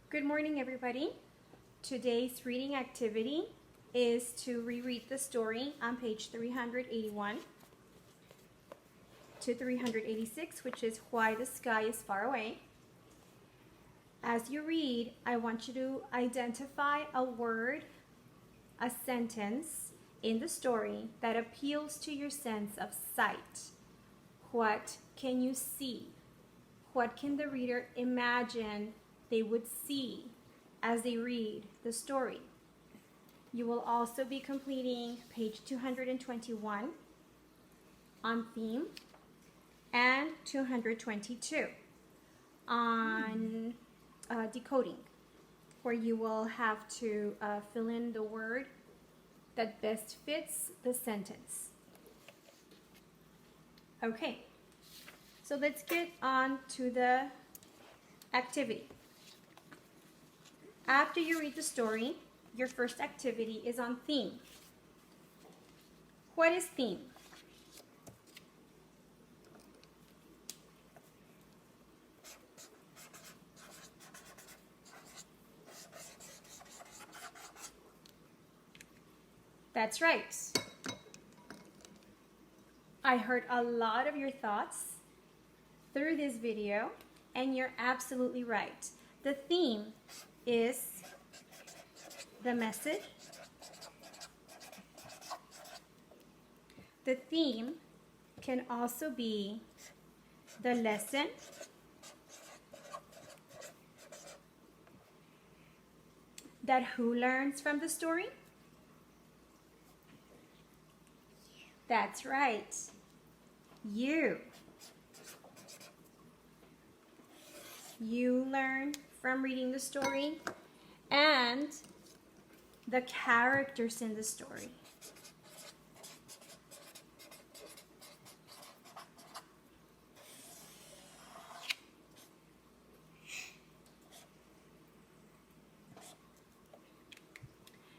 Good morning, everybody. Today's reading activity is to reread the story on page 381 to 386, which is Why the Sky is Far Away. As you read, I want you to identify a word, a sentence in the story that appeals to your sense of sight. What can you see? What can the reader imagine they would see as they read the story? You will also be completing page 221 on theme and 222 on decoding, where you will have to fill in the word that best fits the sentence. Okay, so let's get on to the activity. After you read the story, your first activity is on theme. What is theme? That's right. I heard a lot of your thoughts through this video, and you're absolutely right. The theme is the message. The theme can also be the lesson. That who learns from the story? That's right. You. You learn from reading the story, and the characters in the story.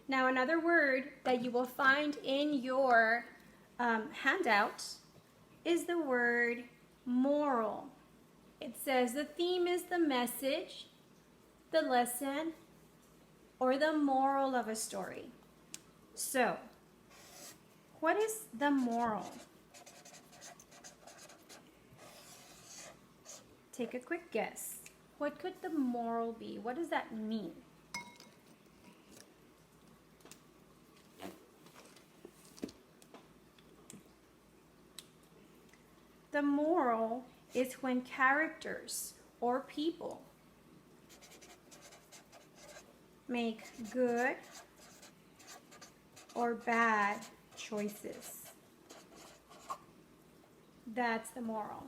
Now, another word that you will find in your handout is the word moral. It says the theme is the message, the lesson, or the moral of a story. So, what is the moral? Take a quick guess. What could the moral be? What does that mean? The moral is when characters or people make good or bad choices. That's the moral.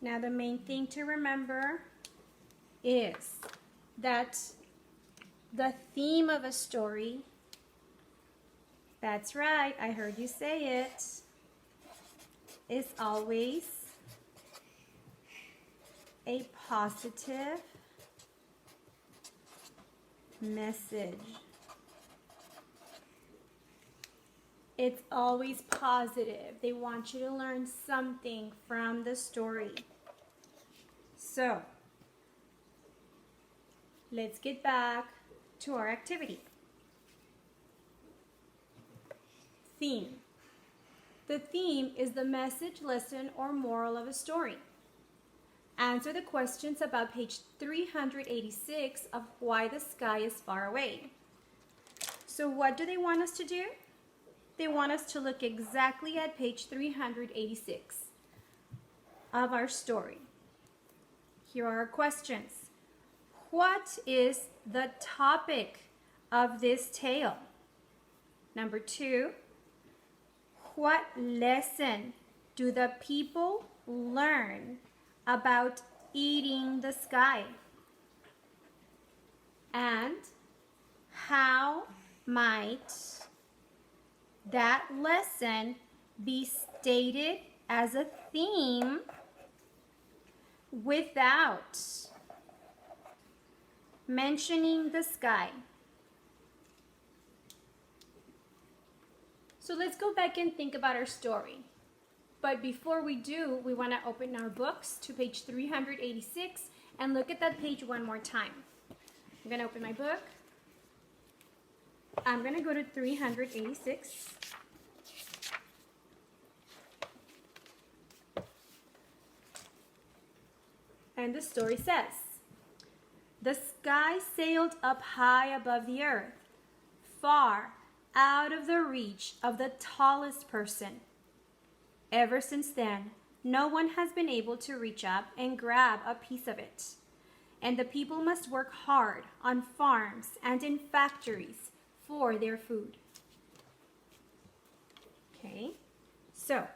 Now, the main thing to remember is that the theme of a story, that's right, I heard you say it, is always a positive message. It's always positive. They want you to learn something from the story. So, let's get back to our activity. Theme. The theme is the message, lesson, or moral of a story. Answer the questions about page 386 of Why the Sky is Far Away. So what do they want us to do? They want us to look exactly at page 386 of our story. Here are our questions. What is the topic of this tale? Number 2, what lesson do the people learn about eating the sky? And how might that lesson be stated as a theme without mentioning the sky? So let's go back and think about our story. But before we do, we want to open our books to page 386 and look at that page one more time. I'm going to open my book. I'm going to go to 386. And the story says, the sky sailed up high above the earth, far out of the reach of the tallest person. Ever since then, no one has been able to reach up and grab a piece of it. And the people must work hard on farms and in factories for their food. Okay, so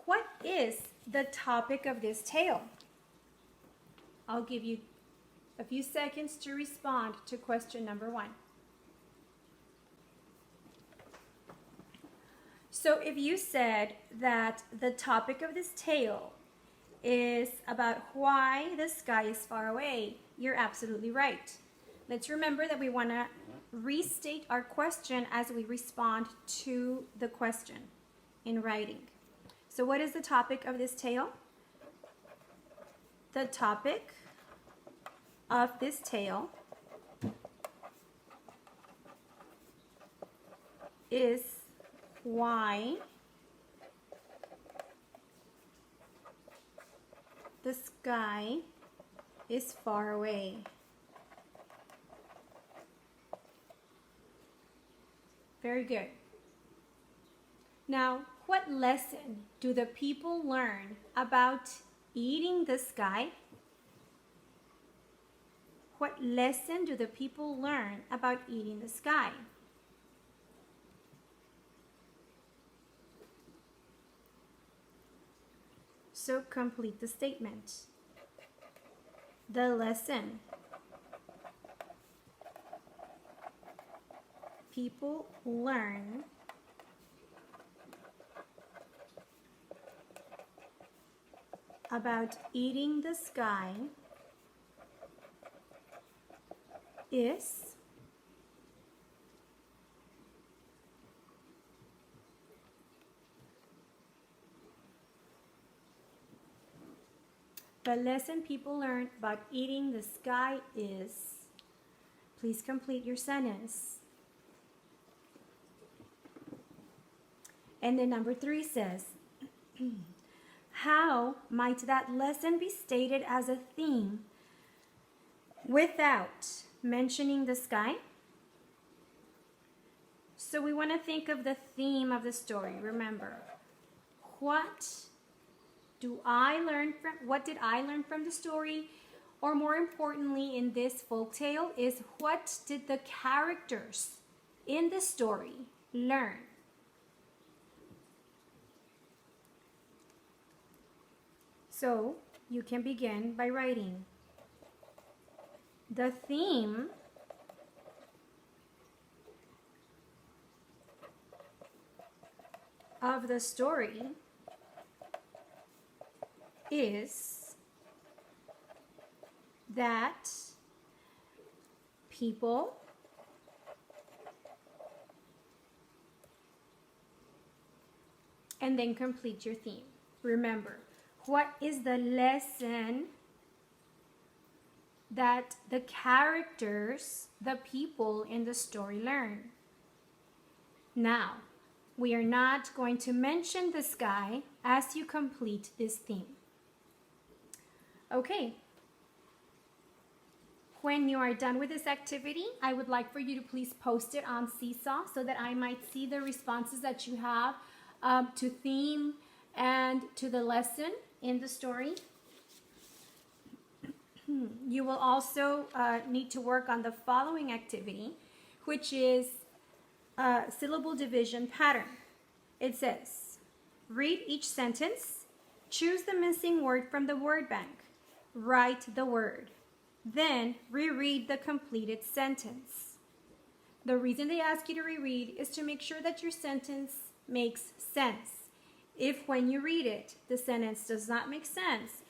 what is the topic of this tale? I'll give you a few seconds to respond to question number 1. So if you said that the topic of this tale is about why the sky is far away, you're absolutely right. Let's remember that we want to restate our question as we respond to the question in writing. So what is the topic of this tale? The topic of this tale is why the sky is far away. Very good. Now, what lesson do the people learn about eating the sky? What lesson do the people learn about eating the sky? So complete the statement. The lesson. People learn about eating the sky is the lesson people learn about eating the sky is, please complete your sentence. And then number 3 says, how might that lesson be stated as a theme without mentioning the sky? So we want to think of the theme of the story. Remember, what did I learn from the story? Or more importantly in this folk tale is, what did the characters in the story learn? So you can begin by writing. The theme of the story is that people and then complete your theme. Remember, what is the lesson that the characters, the people in the story learn? Now, we are not going to mention the sky as you complete this theme. Okay. When you are done with this activity, I would like for you to please post it on Seesaw so that I might see the responses that you have to theme and to the lesson in the story. You will also need to work on the following activity, which is syllable division pattern. It says, read each sentence, choose the missing word from the word bank, write the word, then reread the completed sentence. The reason they ask you to reread is to make sure that your sentence makes sense. If when you read it, the sentence does not make sense,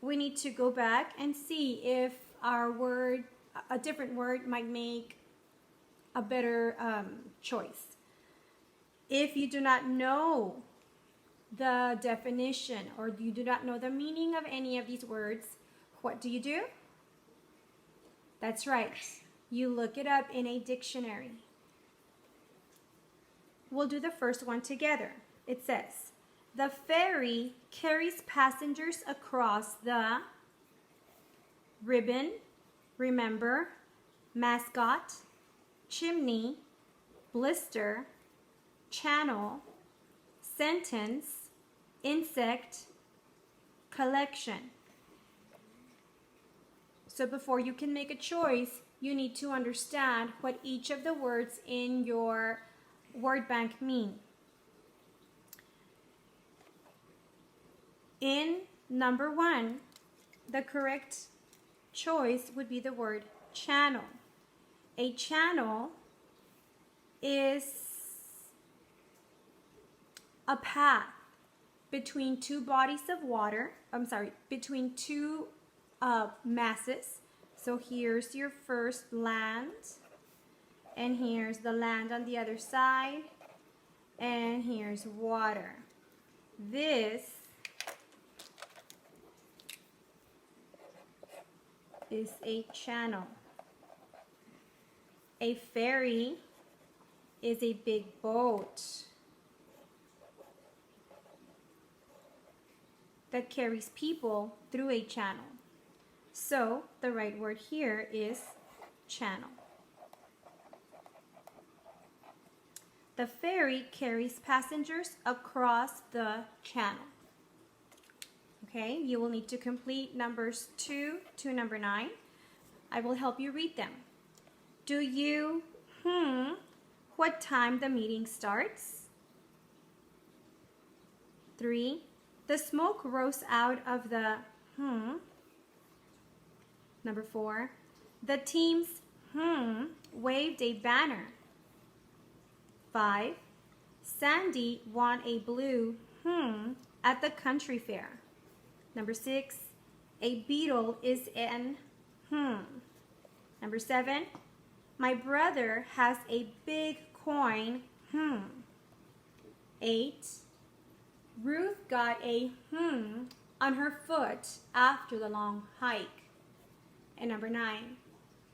we need to go back and see if our word, a different word might make a better choice. If you do not know the definition or you do not know the meaning of any of these words, what do? That's right. You look it up in a dictionary. We'll do the first one together. It says, the ferry carries passengers across the ribbon, remember, mascot, chimney, blister, channel, sentence, insect, collection. So before you can make a choice, you need to understand what each of the words in your word bank mean. In number 1, the correct choice would be the word channel. A channel is a path between two bodies of water, between two masses. So here's your first land, and here's the land on the other side, and here's water. This is a channel. A ferry is a big boat that carries people through a channel. So the right word here is channel. The ferry carries passengers across the channel. Okay, you will need to complete numbers 2 to number 9. I will help you read them. Do you what time the meeting starts? 3. The smoke rose out of the Number 4. The teams waved a banner. 5. Sandy won a blue at the country fair. Number 6. A beetle is an Number 7. My brother has a big coin. 8. Ruth got a on her foot after the long hike. And number 9.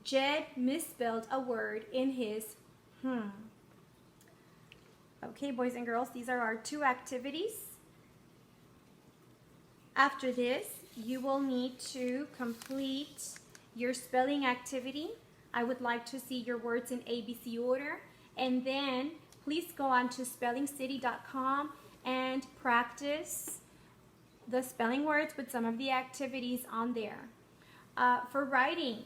Jed misspelled a word in his Okay, boys and girls, these are our 2 activities. After this, you will need to complete your spelling activity. I would like to see your words in ABC order, and then please go on to spellingcity.com and practice the spelling words with some of the activities on there. For writing,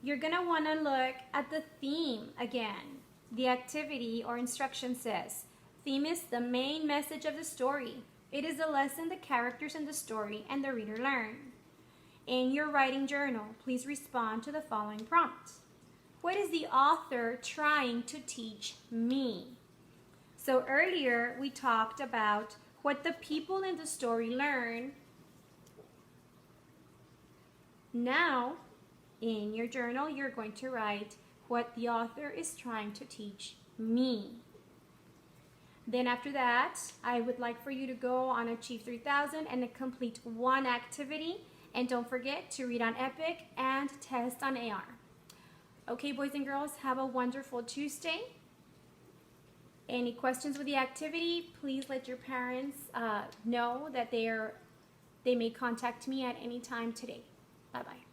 you're going to want to look at the theme again. The activity or instruction says, theme is the main message of the story. It is a lesson the characters in the story and the reader learn. In your writing journal, please respond to the following prompt. What is the author trying to teach me? So earlier we talked about what the people in the story learn. Now, in your journal, you're going to write what the author is trying to teach me. Then after that, I would like for you to go on Achieve 3000 and complete 1 activity. And don't forget to read on EPIC and test on AR. Okay, boys and girls, have a wonderful Tuesday. Any questions with the activity, please let your parents know that they may contact me at any time today. Bye-bye.